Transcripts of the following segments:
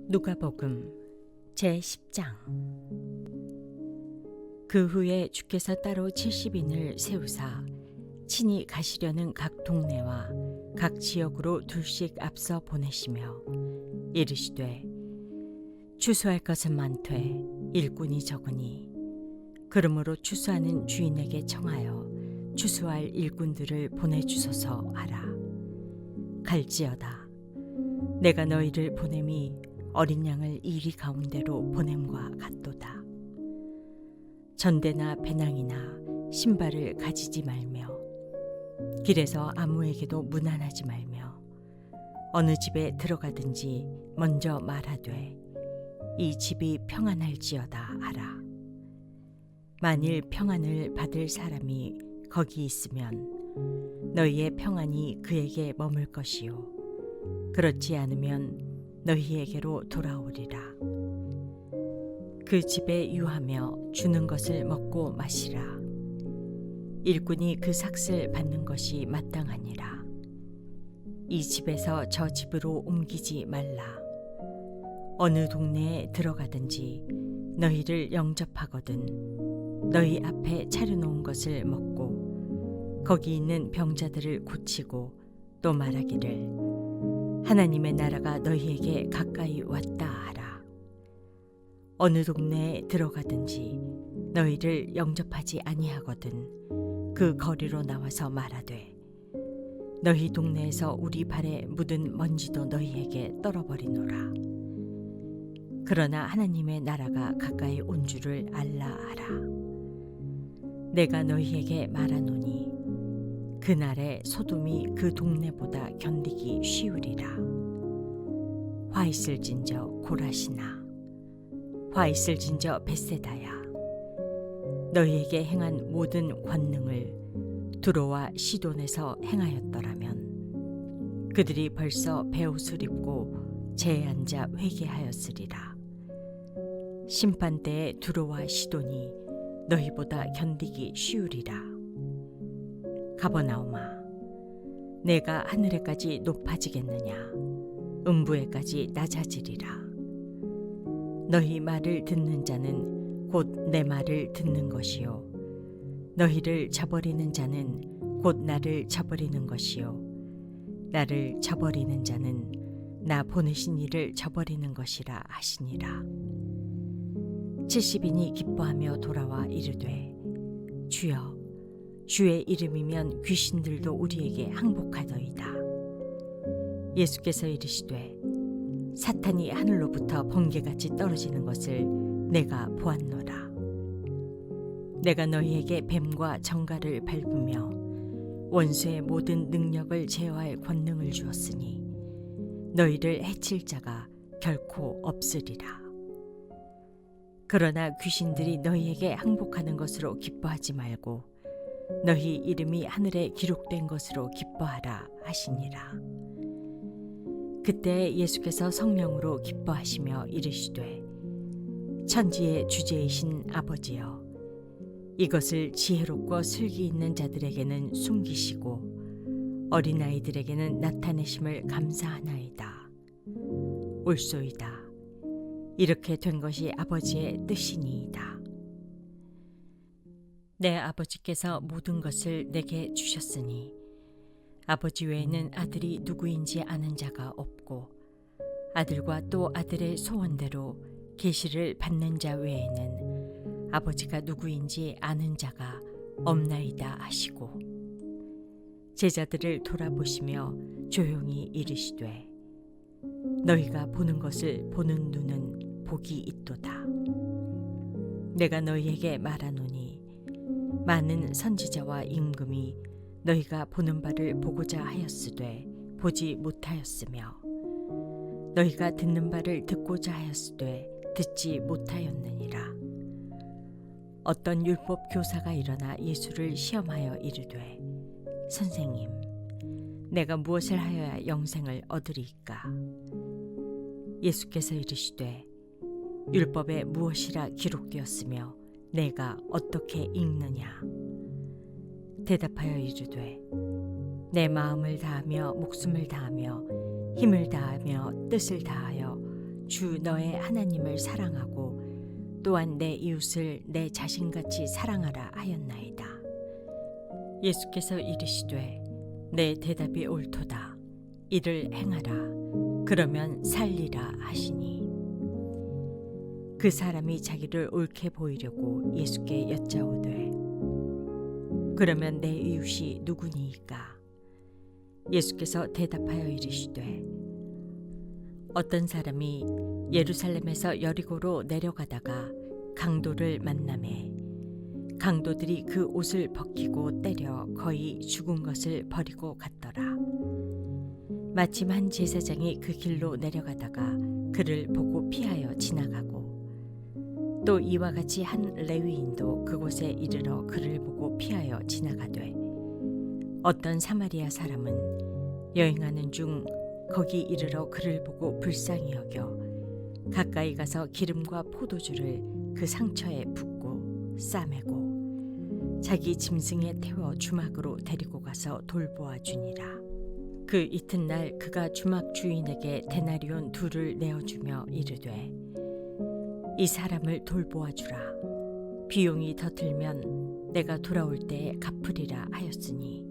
누가복음 제10장. 그 후에 주께서 따로 70인을 세우사 친히 가시려는 각 동네와 각 지역으로 둘씩 앞서 보내시며 이르시되 추수할 것은 많되 일꾼이 적으니 그러므로 추수하는 주인에게 청하여 추수할 일꾼들을 보내주소서 하라. 갈지어다 내가 너희를 보냄이 어린 양을 이리 가운데로 보냄과 같도다. 전대나 배낭이나 신발을 가지지 말며 길에서 아무에게도 문안하지 말며 어느 집에 들어가든지 먼저 말하되 이 집이 평안할지어다 하라. 만일 평안을 받을 사람이 거기 있으면 너희의 평안이 그에게 머물 것이요 그렇지 않으면 너희에게로 돌아오리라. 그 집에 유하며 주는 것을 먹고 마시라. 일꾼이 그 삭을 받는 것이 마땅하니라. 이 집에서 저 집으로 옮기지 말라. 어느 동네에 들어가든지 너희를 영접하거든 너희 앞에 차려놓은 것을 먹고 거기 있는 병자들을 고치고 또 말하기를 하나님의 나라가 너희에게 가까이 왔다 하라. 어느 동네에 들어가든지 너희를 영접하지 아니하거든 그 거리로 나와서 말하되 너희 동네에서 우리 발에 묻은 먼지도 너희에게 떨어버리노라. 그러나 하나님의 나라가 가까이 온 줄을 알라 하라. 내가 너희에게 말하노니 그날에 소돔이 그 동네보다 견디기 쉬우리라. 화 있을진저 고라시나 화 있을진저 벳세다야. 너희에게 행한 모든 권능을 두로와 시돈에서 행하였더라면 그들이 벌써 베옷을 입고 재에 앉아 회개하였으리라. 심판때에 두로와 시돈이 너희보다 견디기 쉬우리라. 가버나움아 내가 하늘에까지 높아지겠느냐 음부에까지 낮아지리라. 너희 말을 듣는 자는 곧 내 말을 듣는 것이요 너희를 저버리는 자는 곧 나를 저버리는 것이요 나를 저버리는 자는 나 보내신 이를 저버리는 것이라 하시니라. 70인이 기뻐하며 돌아와 이르되 주여 주의 이름이면 귀신들도 우리에게 항복하더이다. 예수께서 이르시되 사탄이 하늘로부터 번개같이 떨어지는 것을 내가 보았노라. 내가 너희에게 뱀과 정갈을 밟으며 원수의 모든 능력을 제어할 권능을 주었으니 너희를 해칠 자가 결코 없으리라. 그러나 귀신들이 너희에게 항복하는 것으로 기뻐하지 말고 너희 이름이 하늘에 기록된 것으로 기뻐하라 하시니라. 그때 예수께서 성령으로 기뻐하시며 이르시되 천지의 주제이신 아버지여 이것을 지혜롭고 슬기 있는 자들에게는 숨기시고 어린아이들에게는 나타내심을 감사하나이다. 옳소이다. 이렇게 된 것이 아버지의 뜻이니이다. 내 아버지께서 모든 것을 내게 주셨으니 아버지 외에는 아들이 누구인지 아는 자가 없고 아들과 또 아들의 소원대로 계시를 받는 자 외에는 아버지가 누구인지 아는 자가 없나이다 하시고 제자들을 돌아보시며 조용히 이르시되 너희가 보는 것을 보는 눈은 복이 있도다. 내가 너희에게 말하노니 많은 선지자와 임금이 너희가 보는 바를 보고자 하였으되 보지 못하였으며 너희가 듣는 바를 듣고자 하였으되 듣지 못하였느니라. 어떤 율법 교사가 일어나 예수를 시험하여 이르되 선생님 내가 무엇을 하여야 영생을 얻으리이까? 예수께서 이르시되 율법에 무엇이라 기록되었으며 내가 어떻게 읽느냐? 대답하여 이르되 내 마음을 다하며 목숨을 다하며 힘을 다하며 뜻을 다하여 주 너의 하나님을 사랑하고 또한 내 이웃을 내 자신같이 사랑하라 하였나이다. 예수께서 이르시되 내 대답이 옳도다. 이를 행하라. 그러면 살리라 하시니 그 사람이 자기를 옳게 보이려고 예수께 여짜오되 그러면 내 이웃이 누구니이까? 예수께서 대답하여 이르시되 어떤 사람이 예루살렘에서 여리고로 내려가다가 강도를 만나매 강도들이 그 옷을 벗기고 때려 거의 죽은 것을 버리고 갔더라. 마침 한 제사장이 그 길로 내려가다가 그를 보고 피하여 지나가고 또 이와 같이 한 레위인도 그곳에 이르러 그를 보고 피하여 지나가되 어떤 사마리아 사람은 여행하는 중 거기 이르러 그를 보고 불쌍히 여겨 가까이 가서 기름과 포도주를 그 상처에 붓고 싸매고 자기 짐승에 태워 주막으로 데리고 가서 돌보아 주니라. 그 이튿날 그가 주막 주인에게 데나리온 2를 내어주며 이르되 이 사람을 돌보아 주라. 비용이 더 들면 내가 돌아올 때에 갚으리라 하였으니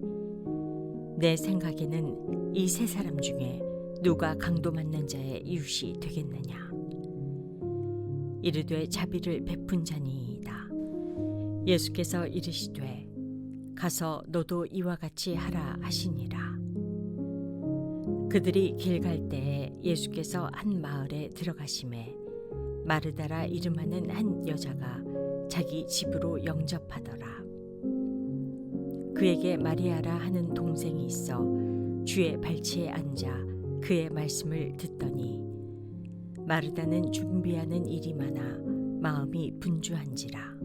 내 생각에는 이 3사람 중에 누가 강도 맞는 자의 이웃이 되겠느냐. 이르되 자비를 베푼 자니이다. 예수께서 이르시되 가서 너도 이와 같이 하라 하시니라. 그들이 길 갈 때에 예수께서 한 마을에 들어가심에 마르다라 이름하는 한 여자가 자기 집으로 영접하더라. 그에게 마리아라 하는 동생이 있어 주의 발치에 앉아 그의 말씀을 듣더니 마르다는 준비하는 일이 많아 마음이 분주한지라.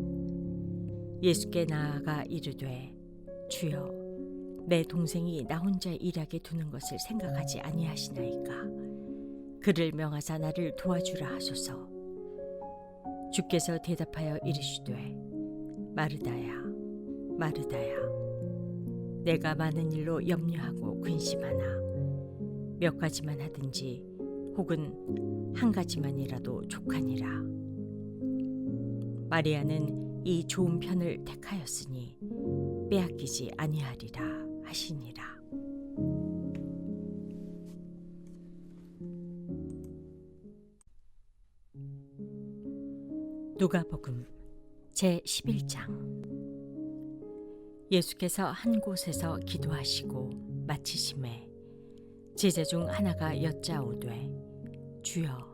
예수께 나아가 이르되 주여 내 동생이 나 혼자 일하게 두는 것을 생각하지 아니하시나이까. 그를 명하사 나를 도와주라 하소서. 주께서 대답하여 이르시되 마르다야 마르다야 내가 많은 일로 염려하고 근심하나 몇 가지만 하든지 혹은 한 가지만이라도 족하니라. 마리아는 이 좋은 편을 택하였으니 빼앗기지 아니하리라 하시니라. 누가복음 제11장. 예수께서 한 곳에서 기도하시고 마치심에 제자 중 하나가 여짜오되 주여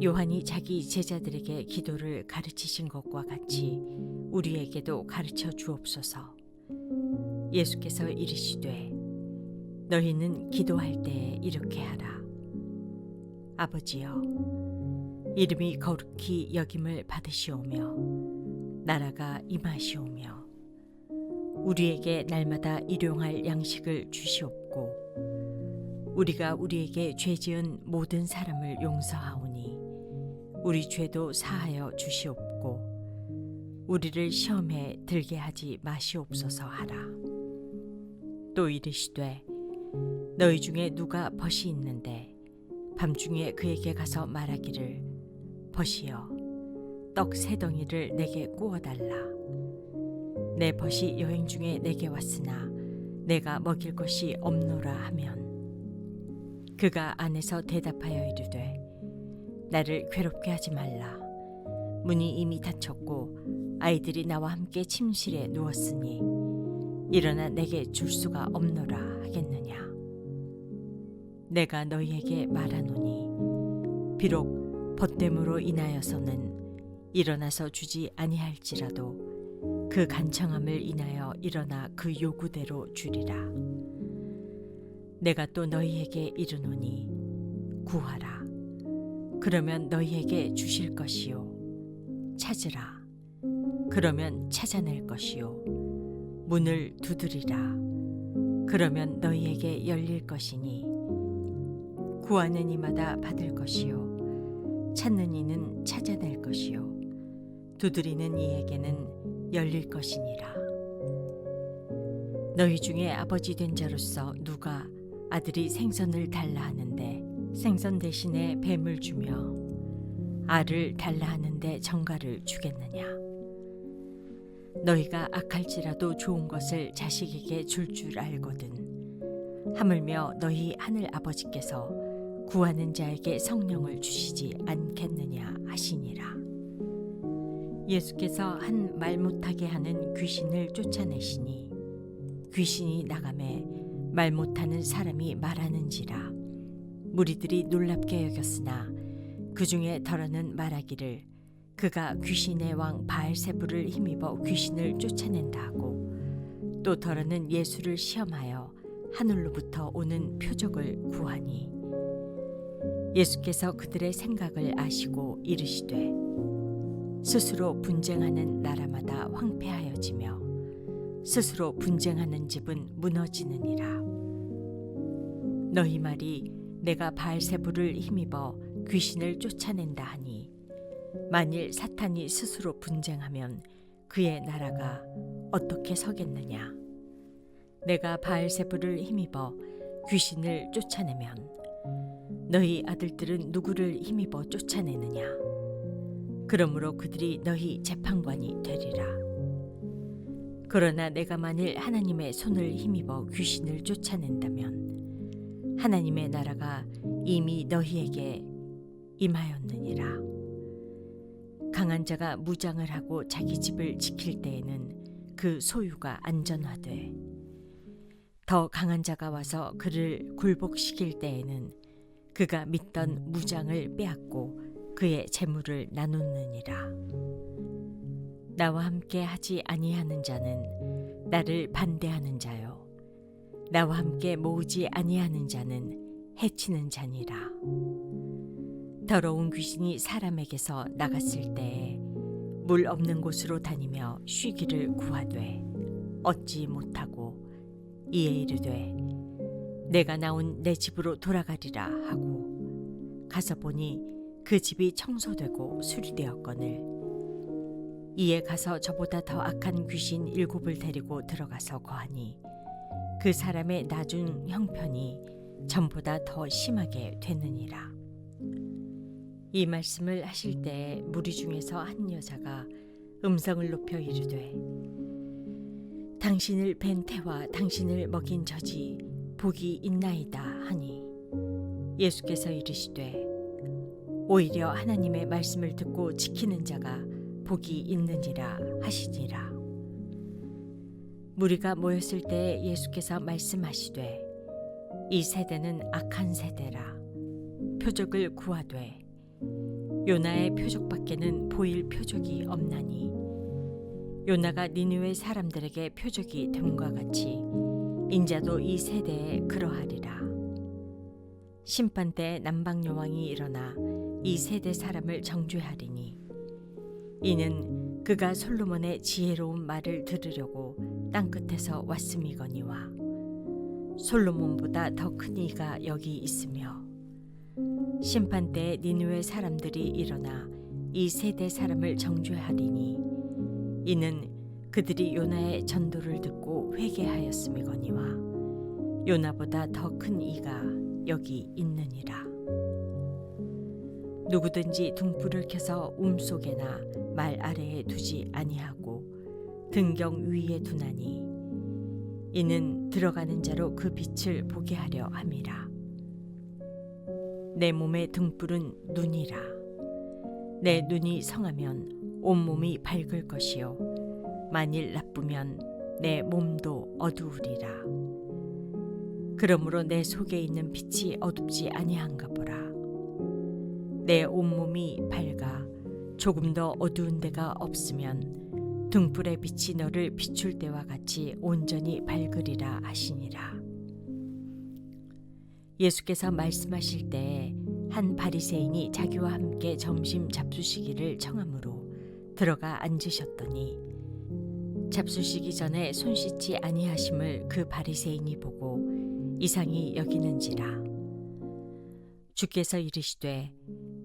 요한이 자기 제자들에게 기도를 가르치신 것과 같이 우리에게도 가르쳐 주옵소서. 예수께서 이르시되 너희는 기도할 때에 이렇게 하라. 아버지여 이름이 거룩히 여김을 받으시오며 나라가 임하시오며 우리에게 날마다 일용할 양식을 주시옵고 우리가 우리에게 죄 지은 모든 사람을 용서하오니 우리 죄도 사하여 주시옵고 우리를 시험에 들게 하지 마시옵소서 하라. 또 이르시되 너희 중에 누가 벗이 있는데 밤중에 그에게 가서 말하기를 벗이여 떡 3덩이를 내게 구워달라. 내 벗이 여행 중에 내게 왔으나 내가 먹일 것이 없노라 하면 그가 안에서 대답하여 이르되 나를 괴롭게 하지 말라. 문이 이미 닫혔고 아이들이 나와 함께 침실에 누웠으니 일어나 내게 줄 수가 없노라 하겠느냐. 내가 너희에게 말하노니 비록 벗됨으로 인하여서는 일어나서 주지 아니할지라도 그 간청함을 인하여 일어나 그 요구대로 주리라. 내가 또 너희에게 이르노니 구하라. 그러면 너희에게 주실 것이요. 찾으라. 그러면 찾아낼 것이요. 문을 두드리라. 그러면 너희에게 열릴 것이니 구하는 이마다 받을 것이요. 찾는 이는 찾아낼 것이요. 두드리는 이에게는 열릴 것이니라. 너희 중에 아버지 된 자로서 누가 아들이 생선을 달라 하는데 생선 대신에 뱀을 주며 알을 달라 하는데 정갈을 주겠느냐? 너희가 악할지라도 좋은 것을 자식에게 줄 알거든. 하물며 너희 하늘 아버지께서 구하는 자에게 성령을 주시지 않겠느냐 하시니라. 예수께서 한 말 못하게 하는 귀신을 쫓아내시니 귀신이 나가매 말 못하는 사람이 말하는지라. 무리들이 놀랍게 여겼으나 그 중에 더러는 말하기를 그가 귀신의 왕 바알세불을 힘입어 귀신을 쫓아낸다 하고, 또 더러는 예수를 시험하여 하늘로부터 오는 표적을 구하니 예수께서 그들의 생각을 아시고 이르시되 스스로 분쟁하는 나라마다 황폐하여지며 스스로 분쟁하는 집은 무너지느니라. 너희 말이 내가 바알세불을 힘입어 귀신을 쫓아낸다 하니 만일 사탄이 스스로 분쟁하면 그의 나라가 어떻게 서겠느냐? 내가 바알세불을 힘입어 귀신을 쫓아내면 너희 아들들은 누구를 힘입어 쫓아내느냐? 그러므로 그들이 너희 재판관이 되리라. 그러나 내가 만일 하나님의 손을 힘입어 귀신을 쫓아낸다면 하나님의 나라가 이미 너희에게 임하였느니라. 강한 자가 무장을 하고 자기 집을 지킬 때에는 그 소유가 안전하되 더 강한 자가 와서 그를 굴복시킬 때에는 그가 믿던 무장을 빼앗고 그의 재물을 나누느니라. 나와 함께 하지 아니하는 자는 나를 반대하는 자요 나와 함께 모으지 아니하는 자는 해치는 자니라. 더러운 귀신이 사람에게서 나갔을 때에 물 없는 곳으로 다니며 쉬기를 구하되 얻지 못하고 이에 이르되 내가 나온 내 집으로 돌아가리라 하고 가서 보니 그 집이 청소되고 수리되었거늘 이에 가서 저보다 더 악한 귀신 7을 데리고 들어가서 거하니 그 사람의 나중 형편이 전보다 더 심하게 되느니라. 이 말씀을 하실 때에 무리 중에서 한 여자가 음성을 높여 이르되 당신을 뵌 태와 당신을 먹인 젖이 복이 있나이다 하니 예수께서 이르시되 오히려 하나님의 말씀을 듣고 지키는 자가 복이 있느니라 하시니라. 무리가 모였을 때에 예수께서 말씀하시되 이 세대는 악한 세대라. 표적을 구하되 요나의 표적밖에는 보일 표적이 없나니 요나가 니느웨 사람들에게 표적이 됨과 같이 인자도 이 세대에 그러하리라. 심판 때에 남방 여왕이 일어나 이 세대 사람을 정죄하리니 이는 그가 솔로몬의 지혜로운 말을 들으려고 땅끝에서 왔음이거니와 솔로몬보다 더 큰 이가 여기 있으며 심판 때에 니느웨 사람들이 일어나 이 세대 사람을 정죄하리니 이는 그들이 요나의 전도를 듣고 회개하였음이거니와 요나보다 더 큰 이가 여기 있느니라. 누구든지 등불을 켜서 속에나 말 아래에 두지 아니하고 등경 위에 두나니 이는 들어가는 자로 그 빛을 보게 하려 함이라. 내 몸의 등불은 눈이라. 내 눈이 성하면 온몸이 밝을 것이요 만일 나쁘면 내 몸도 어두우리라. 그러므로 내 속에 있는 빛이 어둡지 아니한가 보라. 내 온몸이 밝아 조금 더 어두운 데가 없으면 등불의 빛이 너를 비출 때와 같이 온전히 밝으리라 하시니라. 예수께서 말씀하실 때에 한 바리새인이 자기와 함께 점심 잡수시기를 청함으로 들어가 앉으셨더니 잡수시기 전에 손 씻지 아니하심을 그 바리새인이 보고 이상히 여기는지라. 주께서 이르시되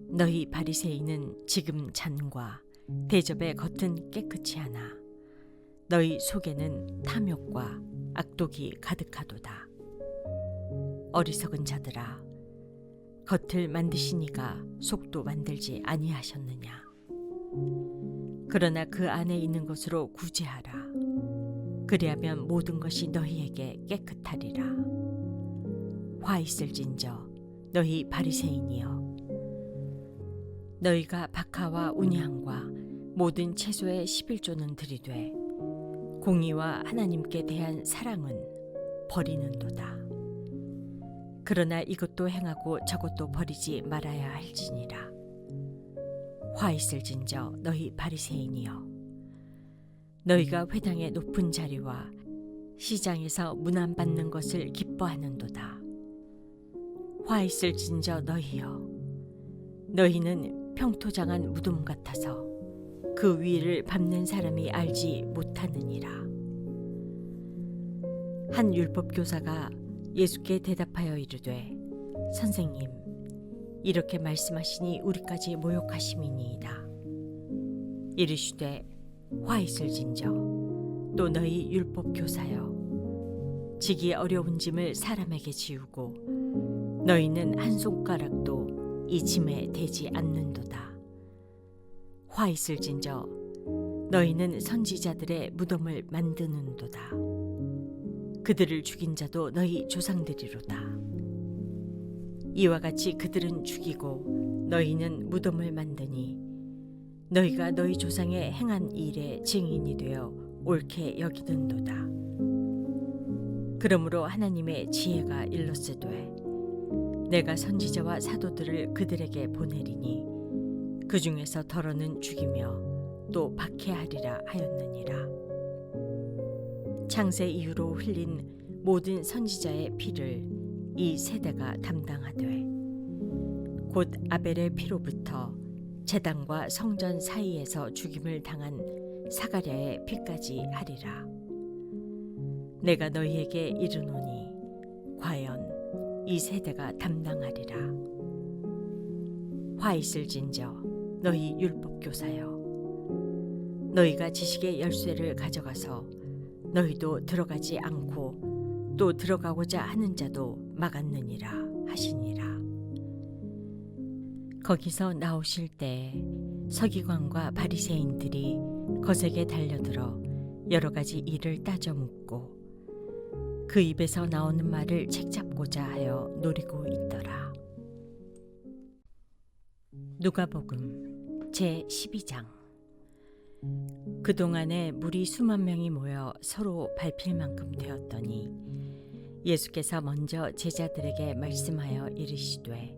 너희 바리새인은 지금 잔과 대접의 겉은 깨끗이 하나 너희 속에는 탐욕과 악독이 가득하도다. 어리석은 자들아, 겉을 만드시니가 속도 만들지 아니하셨느냐. 그러나 그 안에 있는 것으로 구제하라. 그리하면 모든 것이 너희에게 깨끗하리라. 화 있을진저 너희 바리새인이여, 너희가 박하와 운향과 모든 채소의 11조는 들이되 공의와 하나님께 대한 사랑은 버리는도다. 그러나 이것도 행하고 저것도 버리지 말아야 할지니라. 화 있을진저 너희 바리새인이여, 너희가 회당의 높은 자리와 시장에서 문안 받는 것을 기뻐하는도다. 화 있을진저 너희여, 너희는 평토장한 무덤 같아서 그 위를 밟는 사람이 알지 못하느니라. 한 율법 교사가 예수께 대답하여 이르되, 선생님, 이렇게 말씀하시니 우리까지 모욕하심이니이다. 이르시되, 화 있을진저 또 너희 율법 교사여, 지기 어려운 짐을 사람에게 지우고 너희는 한 손가락도 이 짐에 대지 않는도다. 화 있을진저 너희는 선지자들의 무덤을 만드는도다. 그들을 죽인 자도 너희 조상들이로다. 이와 같이 그들은 죽이고 너희는 무덤을 만드니 너희가 너희 조상의 행한 일의 증인이 되어 옳게 여기는도다. 그러므로 하나님의 지혜가 일렀으되, 내가 선지자와 사도들을 그들에게 보내리니 그 중에서 더러는 죽이며 또 박해하리라 하였느니라. 창세 이후로 흘린 모든 선지자의 피를 이 세대가 담당하되 곧 아벨의 피로부터 제단과 성전 사이에서 죽임을 당한 사가랴의 피까지 하리라. 내가 너희에게 이르노니 과연 이 세대가 담당하리라. 화 있을진저 너희 율법 교사여, 너희가 지식의 열쇠를 가져가서 너희도 들어가지 않고 또 들어가고자 하는 자도 막았느니라 하시니라. 거기서 나오실 때 서기관과 바리새인들이 거색에 달려들어 여러 가지 일을 따져 묻고 그 입에서 나오는 말을 책잡고자 하여 노리고 있더라. 누가복음 제12장. 그동안에 무리 수만 명이 모여 서로 밟힐 만큼 되었더니 예수께서 먼저 제자들에게 말씀하여 이르시되,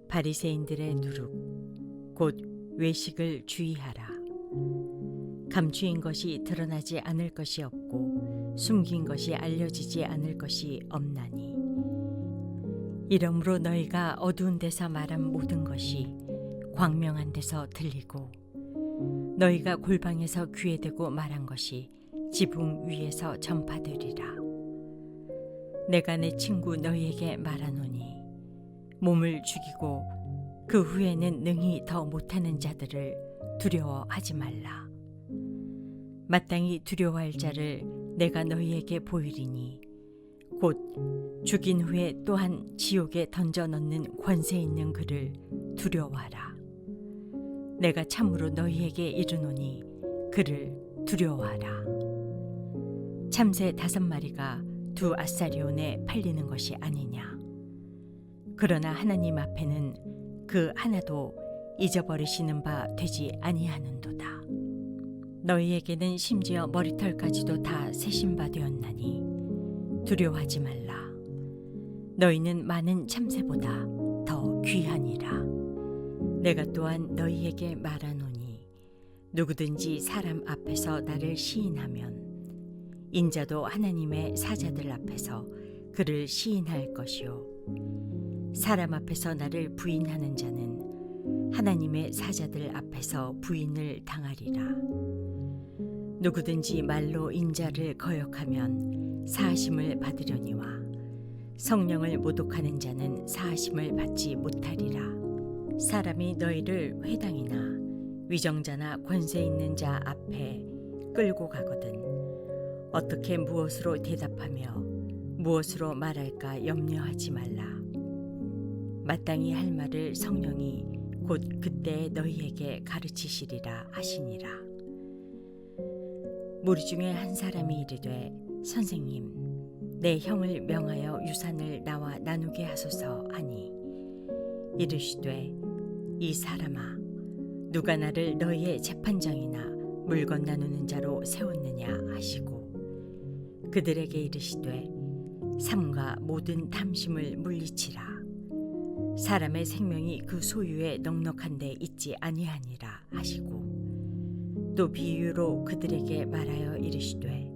바리새인들의 누룩 곧 외식을 주의하라. 감추인 것이 드러나지 않을 것이 없고 숨긴 것이 알려지지 않을 것이 없나니, 이러므로 너희가 어두운 데서 말한 모든 것이 광명한 데서 들리고 너희가 골방에서 귀에 대고 말한 것이 지붕 위에서 전파되리라. 내가 내 친구 너희에게 말하노니 몸을 죽이고 그 후에는 능히 더 못하는 자들을 두려워하지 말라. 마땅히 두려워할 자를 내가 너희에게 보이리니 곧 죽인 후에 또한 지옥에 던져 넣는 권세 있는 그를 두려워하라. 내가 참으로 너희에게 이르노니 그를 두려워하라. 참새 5마리가 2 아사리온에 팔리는 것이 아니냐. 그러나 하나님 앞에는 그 하나도 잊어버리시는 바 되지 아니하는도다. 너희에게는 심지어 머리털까지도 다 세신 바 되었나니 두려워하지 말라. 너희는 많은 참새보다 더 귀하니라. 내가 또한 너희에게 말하노니 누구든지 사람 앞에서 나를 시인하면 인자도 하나님의 사자들 앞에서 그를 시인할 것이요, 사람 앞에서 나를 부인하는 자는 하나님의 사자들 앞에서 부인을 당하리라. 누구든지 말로 인자를 거역하면 사하심을 받으려니와 성령을 모독하는 자는 사하심을 받지 못하리라. 사람이 너희를 회당이나 위정자나 권세 있는 자 앞에 끌고 가거든 어떻게 무엇으로 대답하며 무엇으로 말할까 염려하지 말라. 마땅히 할 말을 성령이 곧 그때 너희에게 가르치시리라 하시니라. 무리 중에 한 사람이 이르되 선생님, 내 형을 명하여 유산을 나와 나누게 하소서 하니 이르시되 이 사람아, 누가 나를 너희의 재판장이나 물건 나누는 자로 세웠느냐 하시고 그들에게 이르시되 삼가 모든 탐심을 물리치라. 사람의 생명이 그 소유에 넉넉한 데 있지 아니하니라 하시고 또 비유로 그들에게 말하여 이르시되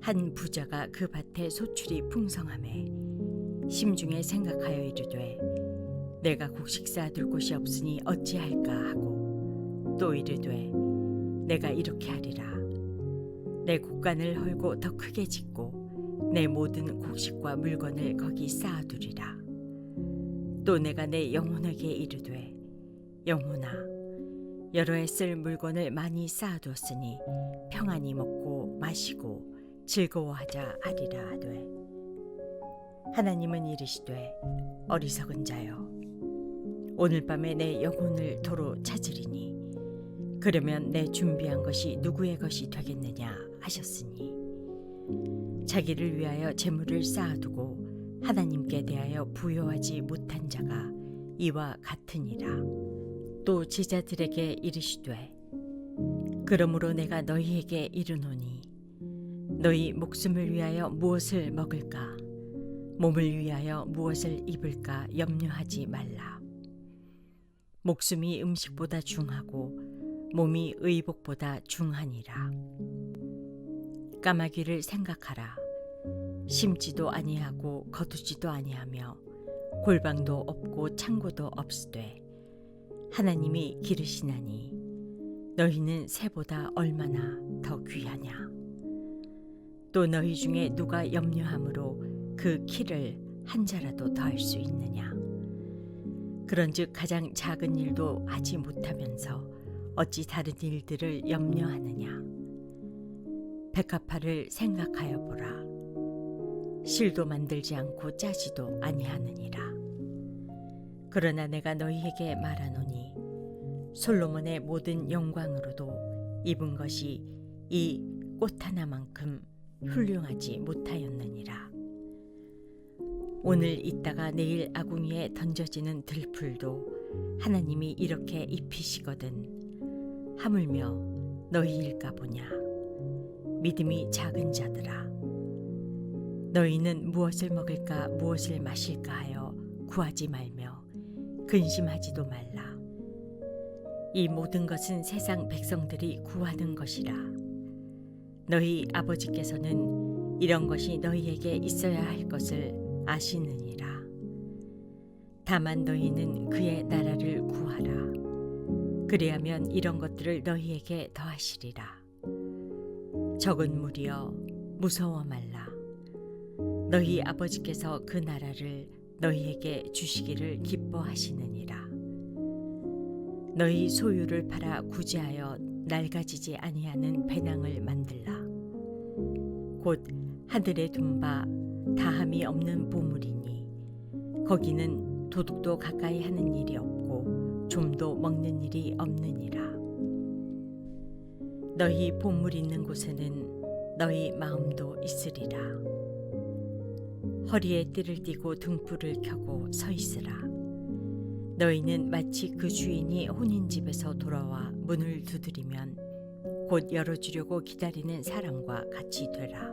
한 부자가 그 밭에 소출이 풍성하매 심중에 생각하여 이르되 내가 곡식 쌓아둘 곳이 없으니 어찌할까 하고 또 이르되 내가 이렇게 하리라. 내 곡간을 헐고 더 크게 짓고 내 모든 곡식과 물건을 거기 쌓아두리라. 또 내가 내 영혼에게 이르되 영혼아, 여러 해 쓸 물건을 많이 쌓아두었으니 평안히 먹고 마시고 즐거워하자 하리라 하되 하나님은 이르시되 어리석은 자여, 오늘 밤에 내 영혼을 도로 찾으리니 그러면 내 준비한 것이 누구의 것이 되겠느냐 하셨으니 자기를 위하여 재물을 쌓아두고 하나님께 대하여 부여하지 못한 자가 이와 같으니라. 또 제자들에게 이르시되 그러므로 내가 너희에게 이르노니 너희 목숨을 위하여 무엇을 먹을까 몸을 위하여 무엇을 입을까 염려하지 말라. 목숨이 음식보다 중하고 몸이 의복보다 중하니라. 까마귀를 생각하라. 심지도 아니하고 거두지도 아니하며 골방도 없고 창고도 없으되 하나님이 기르시나니 너희는 새보다 얼마나 더 귀하냐. 또 너희 중에 누가 염려함으로 그 키를 한 자라도 더할 수 있느냐. 그런즉 가장 작은 일도 하지 못하면서 어찌 다른 일들을 염려하느냐. 백합화를 생각하여 보라. 실도 만들지 않고 짜지도 아니하느니라. 그러나 내가 너희에게 말하노니 솔로몬의 모든 영광으로도 입은 것이 이 꽃 하나만큼 훌륭하지 못하였느니라. 오늘 있다가 내일 아궁이에 던져지는 들풀도 하나님이 이렇게 입히시거든 하물며 너희일까 보냐. 믿음이 작은 자들아, 너희는 무엇을 먹을까 무엇을 마실까 하여 구하지 말며 근심하지도 말라. 이 모든 것은 세상 백성들이 구하는 것이라. 너희 아버지께서는 이런 것이 너희에게 있어야 할 것을 아시느니라. 다만 너희는 그의 나라를 구하라. 그리하면 이런 것들을 너희에게 더하시리라. 적은 무리여 무서워 말라. 너희 아버지께서 그 나라를 너희에게 주시기를 기뻐하시느니라. 너희 소유를 팔아 구제하여 낡아지지 아니하는 배낭을 만들라. 곧 하늘에 둔 바 다함이 없는 보물이니 거기는 도둑도 가까이 하는 일이 없고 좀도 먹는 일이 없느니라. 너희 보물 있는 곳에는 너희 마음도 있으리라. 허리에 띠를 띠고 등불을 켜고 서 있으라. 너희는 마치 그 주인이 혼인집에서 돌아와 문을 두드리면 곧 열어주려고 기다리는 사람과 같이 되라.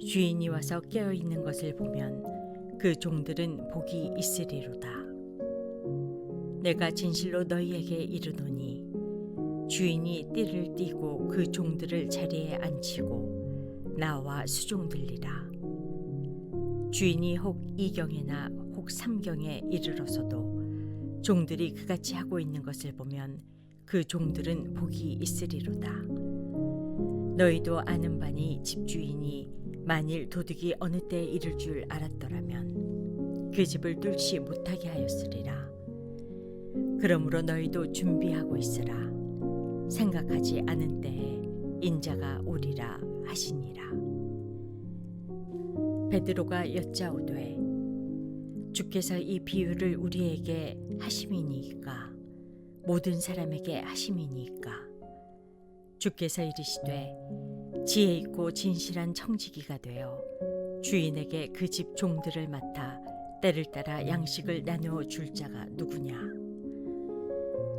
주인이 와서 깨어있는 것을 보면 그 종들은 복이 있으리로다. 내가 진실로 너희에게 이르노니 주인이 띠를 띠고 그 종들을 자리에 앉히고 나와 수종들리라. 주인이 혹 이경에나 혹 삼경에 이르러서도 종들이 그같이 하고 있는 것을 보면 그 종들은 복이 있으리로다. 너희도 아는 바니 집주인이 만일 도둑이 어느 때에 이를 줄 알았더라면 그 집을 뚫지 못하게 하였으리라. 그러므로 너희도 준비하고 있으라. 생각하지 않은 때에 인자가 오리라 하시니라. 베드로가 여짜오되 주께서 이 비유를 우리에게 하심이니까 모든 사람에게 하심이니까 주께서 이르시되 지혜 있고 진실한 청지기가 되어 주인에게 그 집 종들을 맡아 때를 따라 양식을 나누어 줄 자가 누구냐.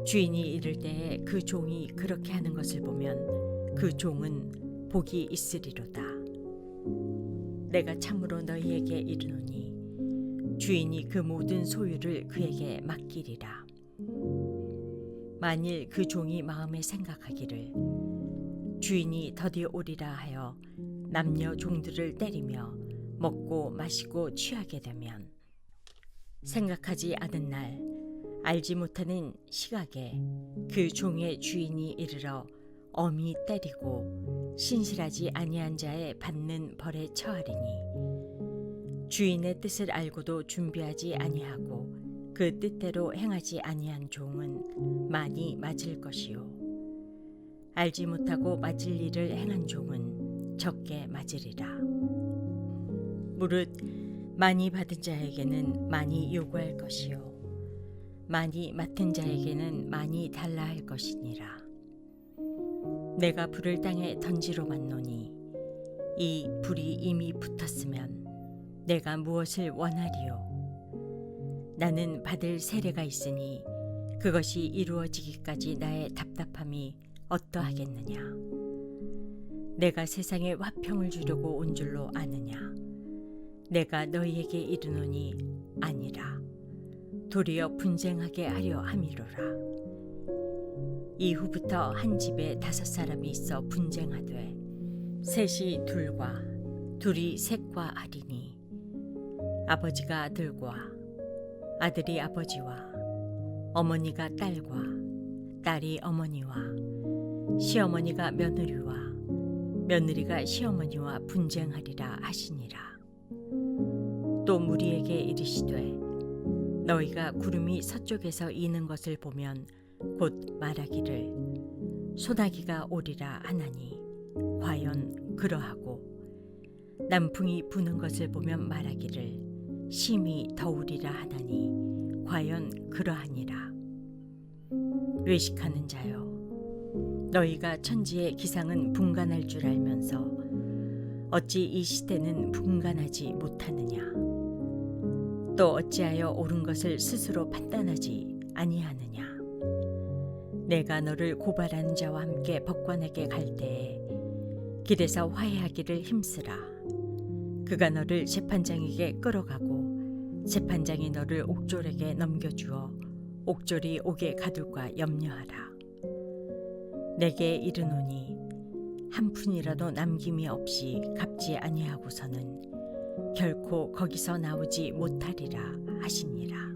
주인이 이를 때에 그 종이 그렇게 하는 것을 보면 그 종은 복이 있으리로다. 내가 참으로 너희에게 이르노니 주인이 그 모든 소유를 그에게 맡기리라. 만일 그 종이 마음에 생각하기를 주인이 더디 오리라 하여 남녀 종들을 때리며 먹고 마시고 취하게 되면 생각하지 않은 날 알지 못하는 시각에 그 종의 주인이 이르러 엄히 때리고 신실하지 아니한 자의 받는 벌에 처하리니 주인의 뜻을 알고도 준비하지 아니하고 그 뜻대로 행하지 아니한 종은 많이 맞을 것이요 알지 못하고 맞을 일을 행한 종은 적게 맞으리라. 무릇 많이 받은 자에게는 많이 요구할 것이요 많이 맡은 자에게는 많이 달라 할 것이니라. 내가 불을 땅에 던지러 왔노니 이 불이 이미 붙었으면 내가 무엇을 원하리요. 나는 받을 세례가 있으니 그것이 이루어지기까지 나의 답답함이 어떠하겠느냐. 내가 세상에 화평을 주려고 온 줄로 아느냐. 내가 너희에게 이르노니 아니라 도리어 분쟁하게 하려 함이로라. 이후부터 한 집에 5사람이 있어 분쟁하되 셋이 둘과 둘이 셋과 하리니 아버지가 아들과 아들이 아버지와 어머니가 딸과 딸이 어머니와 시어머니가 며느리와 며느리가 시어머니와 분쟁하리라 하시니라. 또 무리에게 이르시되 너희가 구름이 서쪽에서 이는 것을 보면 곧 말하기를 소나기가 오리라 하나니 과연 그러하고 남풍이 부는 것을 보면 말하기를 심히 더우리라 하나니 과연 그러하니라. 외식하는 자여 너희가 천지의 기상은 분간할 줄 알면서 어찌 이 시대는 분간하지 못하느냐. 또 어찌하여 옳은 것을 스스로 판단하지 아니하느냐. 내가 너를 고발하는 자와 함께 법관에게 갈 때에 길에서 화해하기를 힘쓰라. 그가 너를 재판장에게 끌어가고 재판장이 너를 옥졸에게 넘겨주어 옥졸이 옥에 가둘까 염려하라. 내게 이르노니 한 푼이라도 남김이 없이 갚지 아니하고서는 결코 거기서 나오지 못하리라 하시니라.